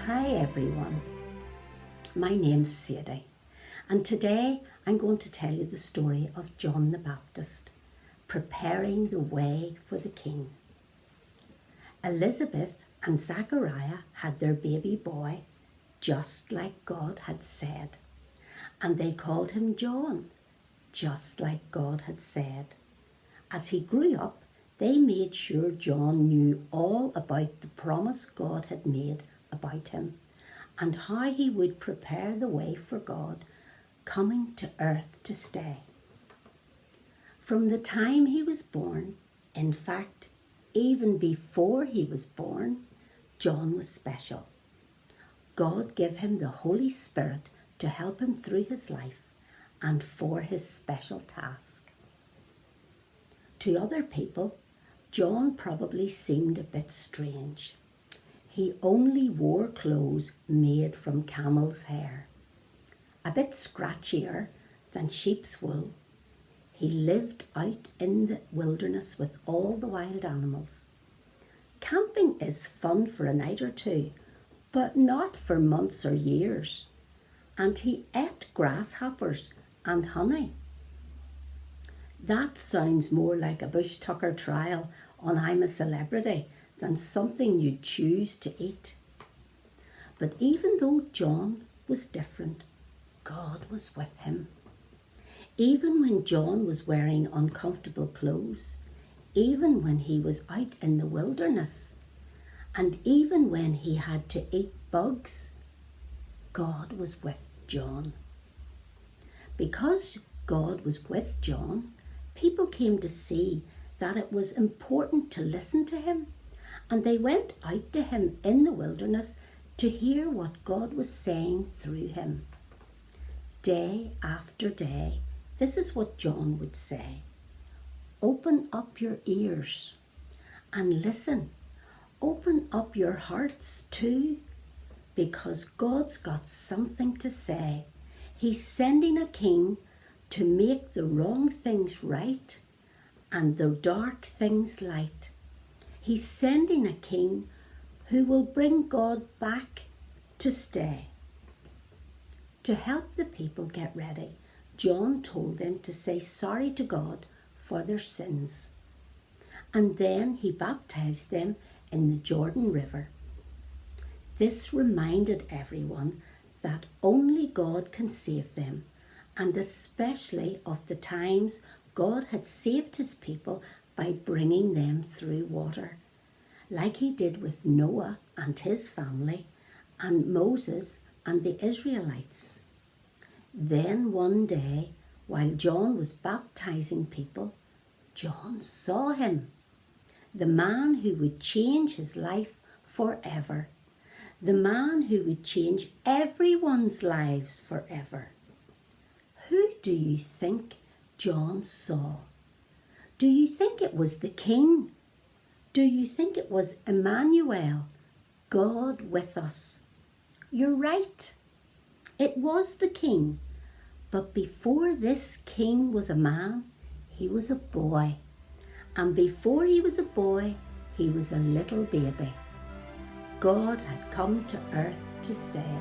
Hi everyone, my name's Sadie and today I'm going to tell you the story of John the Baptist preparing the way for the King. Elizabeth and Zachariah had their baby boy just like God had said, and they called him John, just like God had said. As he grew up, they made sure John knew all about the promise God had made about him and how he would prepare the way for God coming to earth to stay. From the time he was born, in fact, even before he was born, John was special. God gave him the Holy Spirit to help him through his life and for his special task. To other people, John probably seemed a bit strange. He only wore clothes made from camel's hair, a bit scratchier than sheep's wool. He lived out in the wilderness with all the wild animals. Camping is fun for a night or two, but not for months or years. And he ate grasshoppers and honey. That sounds more like a bush tucker trial on I'm a Celebrity than something you'd choose to eat. But even though John was different, God was with him. Even when John was wearing uncomfortable clothes, even when he was out in the wilderness, and even when he had to eat bugs, God was with John. Because God was with John, people came to see that it was important to listen to him, and they went out to him in the wilderness to hear what God was saying through him. Day after day, this is what John would say: open up your ears and listen. Open up your hearts too, because God's got something to say. He's sending a king to make the wrong things right and the dark things light. He's sending a king who will bring God back to stay. To help the people get ready, John told them to say sorry to God for their sins. And then he baptized them in the Jordan River. This reminded everyone that only God can save them, and especially of the times God had saved his people by bringing them through water, like he did with Noah and his family, and Moses and the Israelites. Then one day, while John was baptizing people, John saw him, the man who would change his life forever, the man who would change everyone's lives forever. Who do you think John saw? Do you think it was the King? Do you think it was Emmanuel, God with us? You're right. It was the King. But before this King was a man, he was a boy. And before he was a boy, he was a little baby. God had come to earth to stay.